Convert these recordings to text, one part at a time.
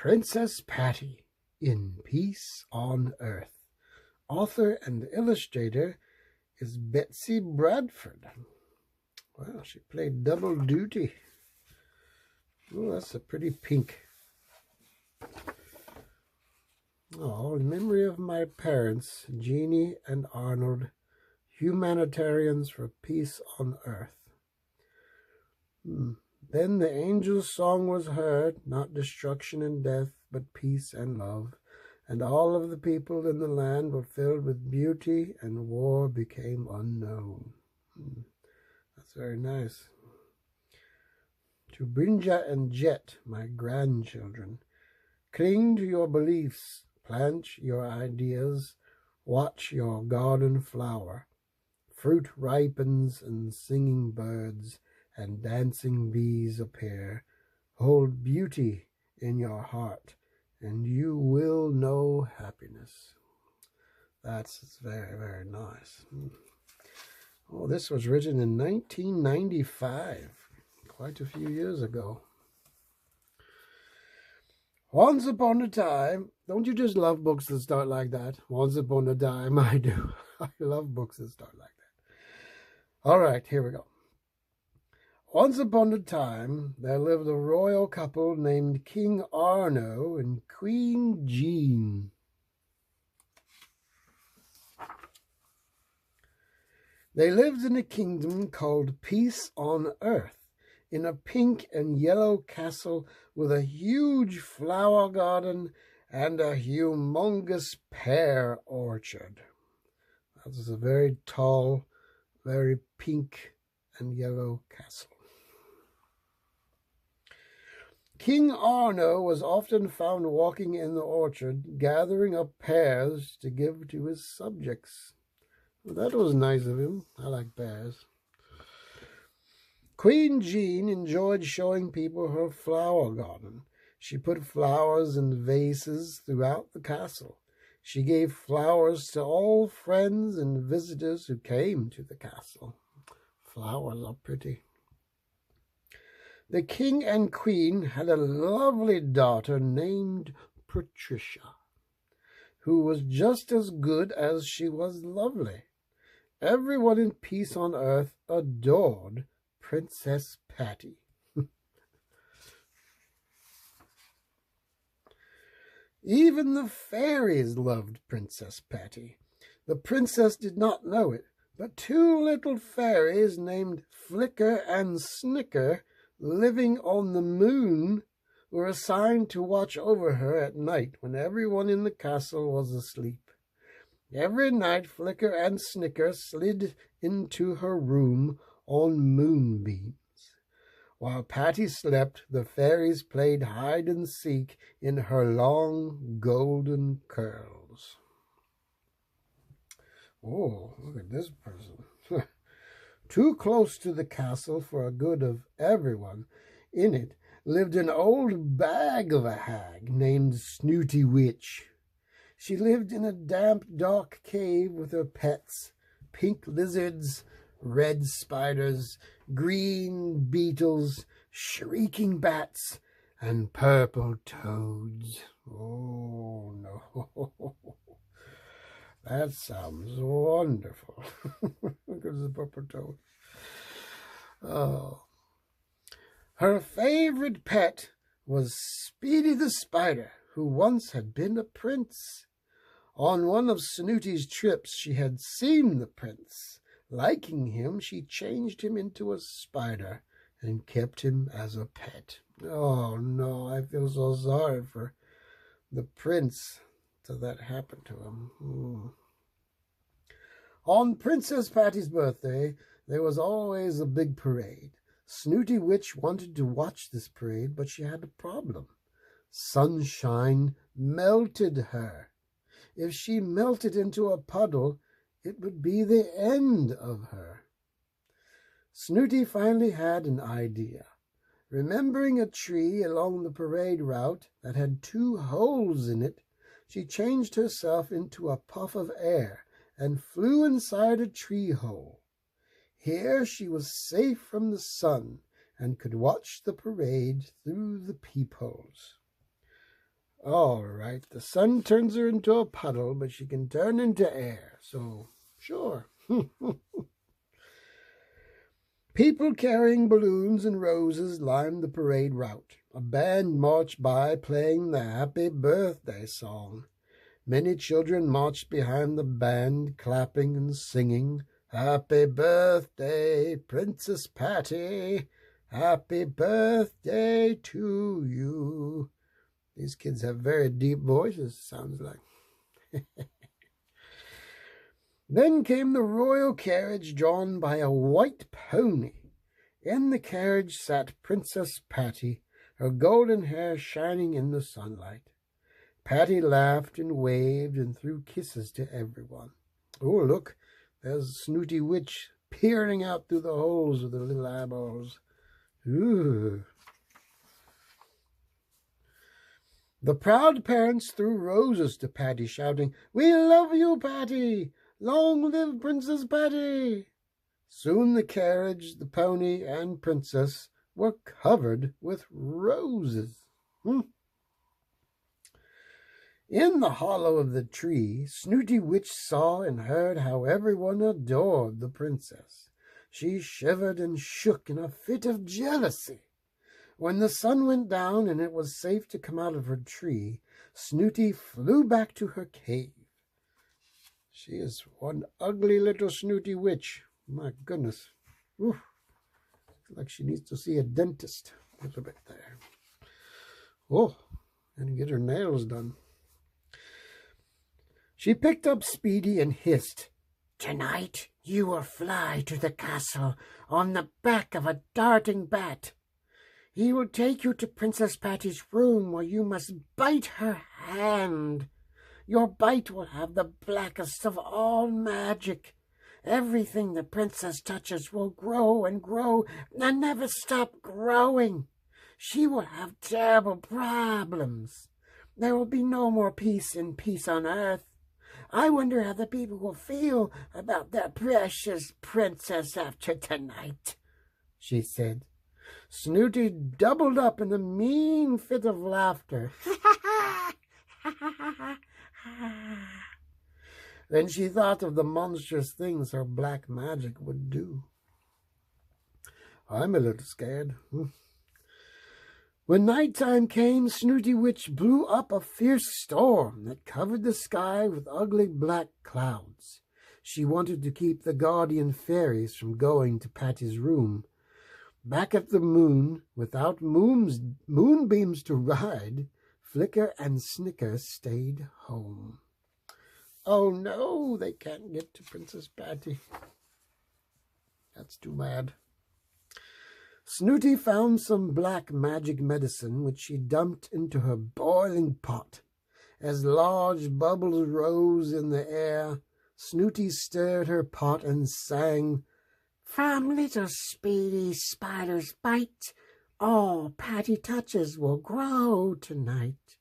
Princess Patty in Peace on Earth. Author and illustrator is Betsy Bradford. Wow, she played double duty. Oh, that's a pretty pink. Oh, in memory of my parents, Jeannie and Arnold, humanitarians for peace on earth. Then the angel's song was heard, not destruction and death, but peace and love. And all of the people in the land were filled with beauty, and war became unknown. That's very nice. To Brinja and Jet, my grandchildren, cling to your beliefs, plant your ideas, watch your garden flower. Fruit ripens and singing birds and dancing bees appear. Hold beauty in your heart, and you will know happiness. That's very, very nice. Oh, this was written in 1995, quite a few years ago. Once upon a time, don't you just love books that start like that? Once upon a time, I do. I love books that start like that. All right, here we go. Once upon a time, there lived a royal couple named King Arno and Queen Jean. They lived in a kingdom called Peace on Earth, in a pink and yellow castle with a huge flower garden and a humongous pear orchard. That was a very tall, very pink and yellow castle. King Arno was often found walking in the orchard, gathering up pears to give to his subjects. Well, that was nice of him. I like pears. Queen Jean enjoyed showing people her flower garden. She put flowers in vases throughout the castle. She gave flowers to all friends and visitors who came to the castle. Flowers are pretty. The king and queen had a lovely daughter named Patricia, who was just as good as she was lovely. Everyone in Peace on Earth adored Princess Patty. Even the fairies loved Princess Patty. The princess did not know it, but two little fairies named Flicker and Snicker, living on the moon, were assigned to watch over her at night when everyone in the castle was asleep. Every night Flicker and Snicker slid into her room on moonbeams. While Patty slept, the fairies played hide and seek in her long golden curls. Oh, look at this person. Too close to the castle for the good of everyone. In it lived an old bag of a hag named Snooty Witch. She lived in a damp, dark cave with her pets, pink lizards, red spiders, green beetles, shrieking bats, and purple toads. Oh, no. That sounds wonderful. Look at the purple toad. Oh. Her favorite pet was Speedy the Spider, who once had been a prince. On one of Snooty's trips, she had seen the prince. Liking him, she changed him into a spider and kept him as a pet. Oh, no, I feel so sorry for the prince till that happened to him. On Princess Patty's birthday, there was always a big parade. Snooty Witch wanted to watch this parade, but she had a problem. Sunshine melted her. If she melted into a puddle, it would be the end of her. Snooty finally had an idea. Remembering a tree along the parade route that had 2 holes in it, she changed herself into a puff of air and flew inside a tree hole. Here she was safe from the sun and could watch the parade through the peepholes. All right, the sun turns her into a puddle, but she can turn into air, so sure. People carrying balloons and roses lined the parade route. A band marched by playing the Happy Birthday song. Many children marched behind the band, clapping and singing, "Happy birthday, Princess Patty! Happy birthday to you!" These kids have very deep voices, sounds like. Then came the royal carriage drawn by a white pony. In the carriage sat Princess Patty, her golden hair shining in the sunlight. Patty laughed and waved and threw kisses to everyone. Oh, look, there's Snooty Witch peering out through the holes with her little eyeballs. Ooh. The proud parents threw roses to Patty, shouting, "We love you, Patty! Long live Princess Patty!" Soon the carriage, the pony, and Princess were covered with roses. In the hollow of the tree, Snooty Witch saw and heard how everyone adored the princess. She shivered and shook in a fit of jealousy. When the sun went down and it was safe to come out of her tree, Snooty flew back to her cave. She is one ugly little Snooty Witch. My goodness. Ooh. Like she needs to see a dentist a little bit there. Oh, and get her nails done. She picked up Speedy and hissed, "Tonight you will fly to the castle on the back of a darting bat. He will take you to Princess Patty's room where you must bite her hand. Your bite will have the blackest of all magic. Everything the princess touches will grow and grow and never stop growing. She will have terrible problems. There will be no more peace on earth. I wonder how the people will feel about their precious princess after tonight," she said. Snooty doubled up in a mean fit of laughter. Then she thought of the monstrous things her black magic would do. I'm a little scared. When nighttime came, Snooty Witch blew up a fierce storm that covered the sky with ugly black clouds. She wanted to keep the guardian fairies from going to Patty's room. Back at the moon, without moonbeams to ride, Flicker and Snicker stayed home. Oh no, they can't get to Princess Patty. That's too bad. Snooty found some black magic medicine, which she dumped into her boiling pot. As large bubbles rose in the air, Snooty stirred her pot and sang, "From little Speedy Spider's bite, all Patty touches will grow tonight.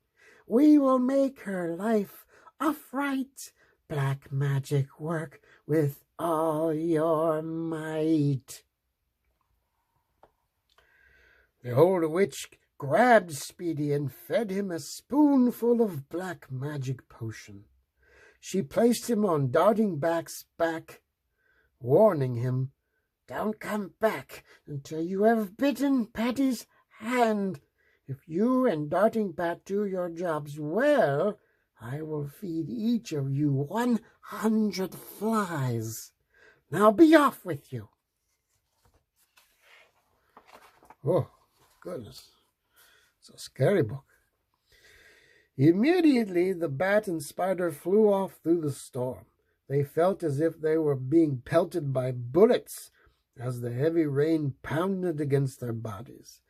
We will make her life a fright. Black magic work with all your might." The old witch grabbed Speedy and fed him a spoonful of black magic potion. She placed him on Darting Back's back, warning him, "Don't come back until you have bitten Patty's hand. If you and Darting Bat do your jobs well, I will feed each of you 100 flies. Now be off with you." Oh, goodness. It's a scary book. Immediately, the bat and spider flew off through the storm. They felt as if they were being pelted by bullets as the heavy rain pounded against their bodies.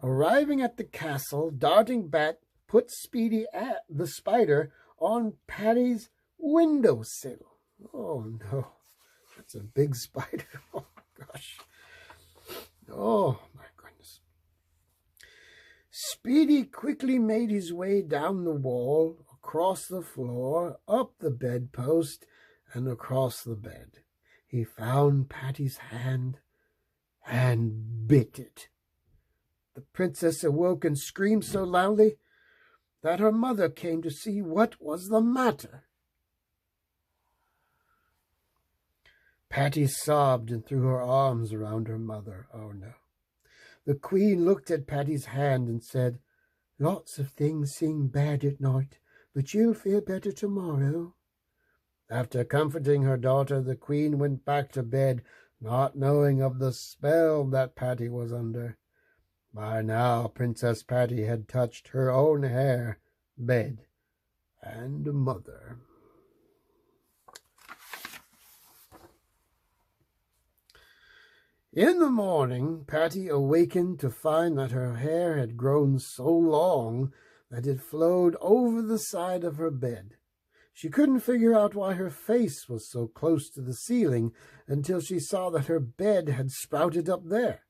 Arriving at the castle, Darting Bat put Speedy the spider on Patty's windowsill. Oh no, that's a big spider. Oh gosh. Oh my goodness. Speedy quickly made his way down the wall, across the floor, up the bedpost, and across the bed. He found Patty's hand and bit it. The princess awoke and screamed so loudly, that her mother came to see what was the matter. Patty sobbed and threw her arms around her mother. Oh, no. The Queen looked at Patty's hand and said, "Lots of things seem bad at night, but you'll feel better tomorrow." After comforting her daughter, the Queen went back to bed, not knowing of the spell that Patty was under. By now, Princess Patty had touched her own hair, bed, and mother. In the morning, Patty awakened to find that her hair had grown so long that it flowed over the side of her bed. She couldn't figure out why her face was so close to the ceiling until she saw that her bed had sprouted up there.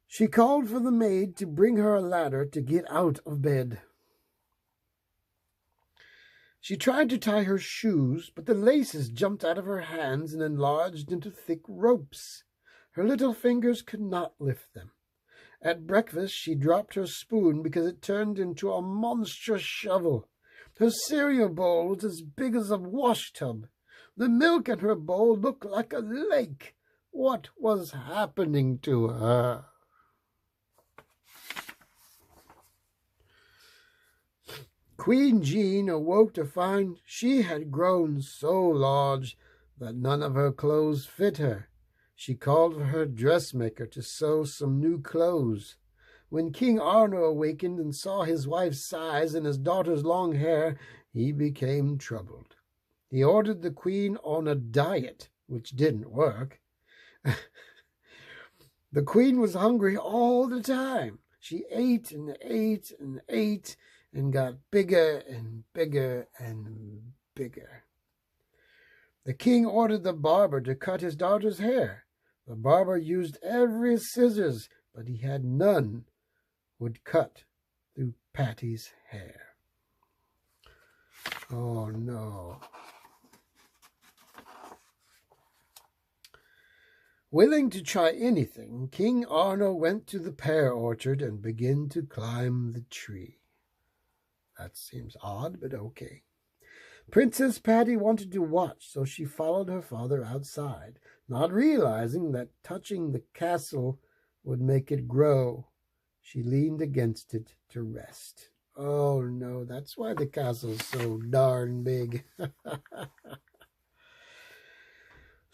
She called for the maid to bring her a ladder to get out of bed. She tried to tie her shoes, but the laces jumped out of her hands and enlarged into thick ropes. Her little fingers could not lift them. At breakfast, she dropped her spoon because it turned into a monstrous shovel. Her cereal bowl was as big as a washtub. The milk in her bowl looked like a lake. What was happening to her? Queen Jean awoke to find she had grown so large that none of her clothes fit her. She called for her dressmaker to sew some new clothes. When King Arno awakened and saw his wife's size and his daughter's long hair, he became troubled. He ordered the queen on a diet, which didn't work. The queen was hungry all the time. She ate and ate and ate and got bigger and bigger and bigger. The king ordered the barber to cut his daughter's hair. The barber used every scissors, but he had none would cut through Patty's hair. Oh, no. Willing to try anything, King Arno went to the pear orchard and began to climb the tree. That seems odd, but okay. Princess Patty wanted to watch, so she followed her father outside, not realizing that touching the castle would make it grow. She leaned against it to rest. Oh no, that's why the castle's so darn big.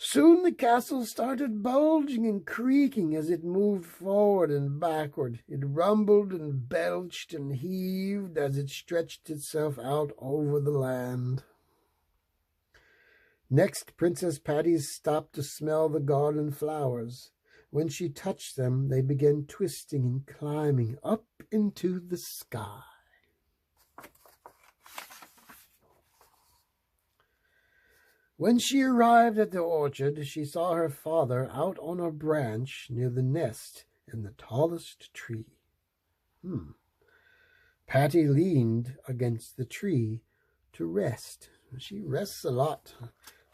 Soon the castle started bulging and creaking as it moved forward and backward. It rumbled and belched and heaved as it stretched itself out over the land. Next, Princess Patty stopped to smell the garden flowers. When she touched them, they began twisting and climbing up into the sky. When she arrived at the orchard, she saw her father out on a branch near the nest in the tallest tree. Patty leaned against the tree to rest. She rests a lot.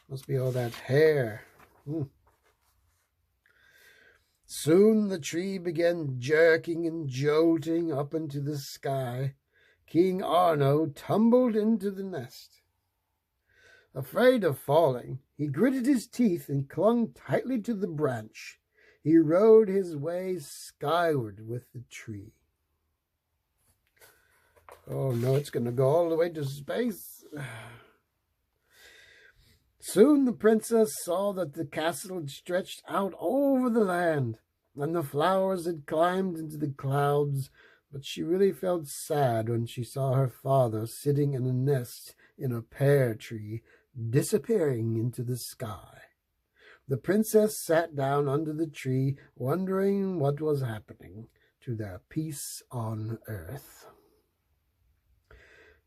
Must be all that hair. Soon the tree began jerking and jolting up into the sky. King Arno tumbled into the nest. Afraid of falling, he gritted his teeth and clung tightly to the branch. He rode his way skyward with the tree. Oh no, it's going to go all the way to space. Soon the princess saw that the castle had stretched out over the land, and the flowers had climbed into the clouds, but she really felt sad when she saw her father sitting in a nest in a pear tree, disappearing into the sky. The princess sat down under the tree, wondering what was happening to their peace on earth.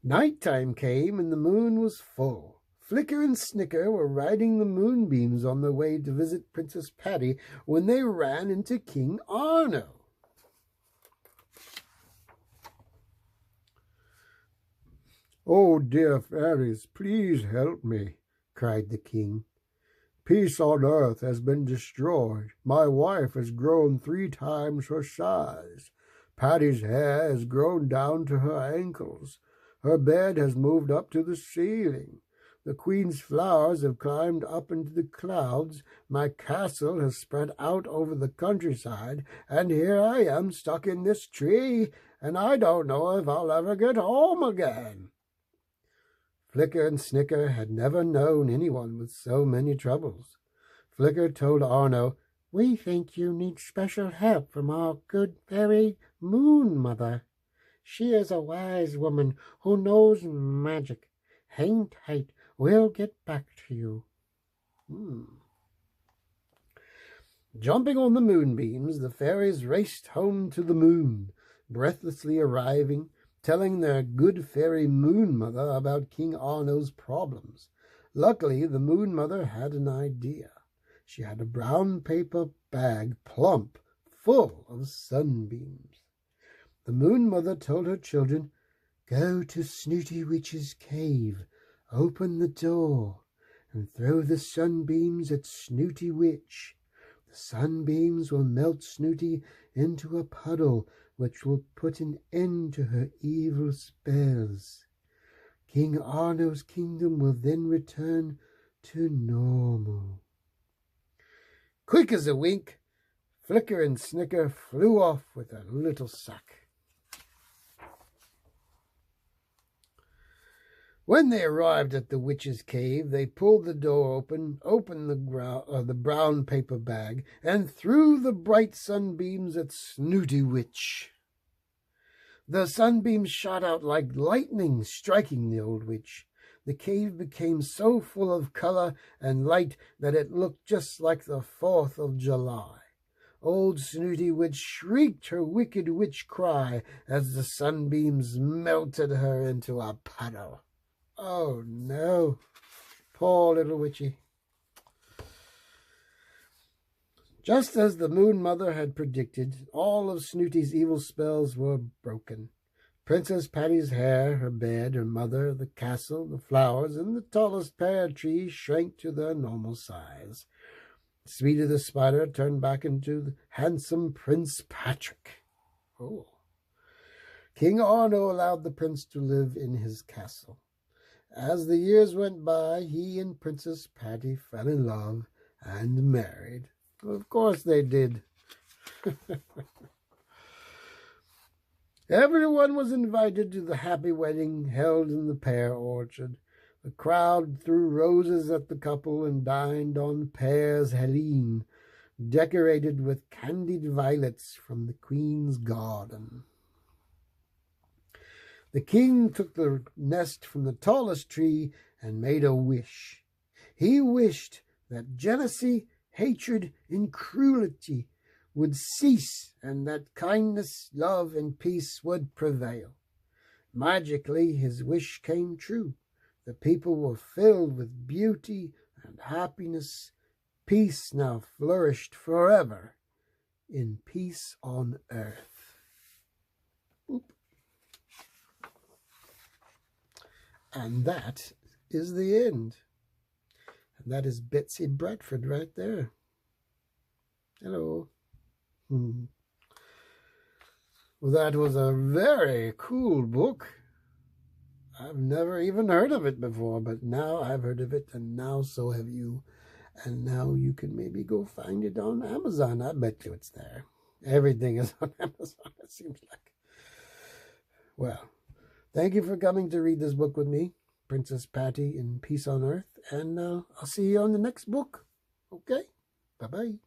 Nighttime came and the moon was full. Flicker and Snicker were riding the moonbeams on their way to visit Princess Patty when they ran into King Arno. "Oh, dear fairies, please help me," cried the king. "Peace on earth has been destroyed. My wife has grown 3 times her size. Patty's hair has grown down to her ankles. Her bed has moved up to the ceiling. The queen's flowers have climbed up into the clouds. My castle has spread out over the countryside, and here I am stuck in this tree, and I don't know if I'll ever get home again." Flicker and Snicker had never known anyone with so many troubles. Flicker told Arno, "We think you need special help from our good fairy Moon Mother. She is a wise woman who knows magic. Hang tight, we'll get back to you." Jumping on the moonbeams, the fairies raced home to the moon, breathlessly arriving, telling their good fairy Moon Mother about King Arno's problems. Luckily, the Moon Mother had an idea. She had a brown paper bag plump full of sunbeams. The Moon Mother told her children, "Go to Snooty Witch's cave, open the door, and throw the sunbeams at Snooty Witch. The sunbeams will melt Snooty into a puddle, which will put an end to her evil spells. King Arno's kingdom will then return to normal." Quick as a wink, Flicker and Snicker flew off with a little sack. When they arrived at the witch's cave, they pulled the door opened the brown paper bag, and threw the bright sunbeams at Snooty Witch. The sunbeams shot out like lightning, striking the old witch. The cave became so full of color and light that it looked just like the 4th of July. Old Snooty Witch shrieked her wicked witch cry as the sunbeams melted her into a puddle. Oh no, poor little witchy. Just as the Moon Mother had predicted, all of Snooty's evil spells were broken. Princess Patty's hair, her bed, her mother, the castle, the flowers, and the tallest pear tree shrank to their normal size. Speedy the Spider turned back into the handsome Prince Patrick. Oh. King Arno allowed the prince to live in his castle. As the years went by, he and Princess Patty fell in love and married. Of course they did. Everyone was invited to the happy wedding held in the pear orchard. The crowd threw roses at the couple and dined on pears Helene, decorated with candied violets from the Queen's garden. The king took the nest from the tallest tree and made a wish. He wished that jealousy, hatred, and cruelty would cease and that kindness, love, and peace would prevail. Magically, his wish came true. The people were filled with beauty and happiness. Peace now flourished forever in peace on earth. Oop. And that is the end. And that is Betsy Bradford right there. Hello. Well, that was a very cool book. I've never even heard of it before, but now I've heard of it, and now so have you. And now you can maybe go find it on Amazon. I bet you it's there. Everything is on Amazon, it seems like. Well, thank you for coming to read this book with me, Princess Patty in Peace on Earth, and I'll see you on the next book. Okay? Bye-bye.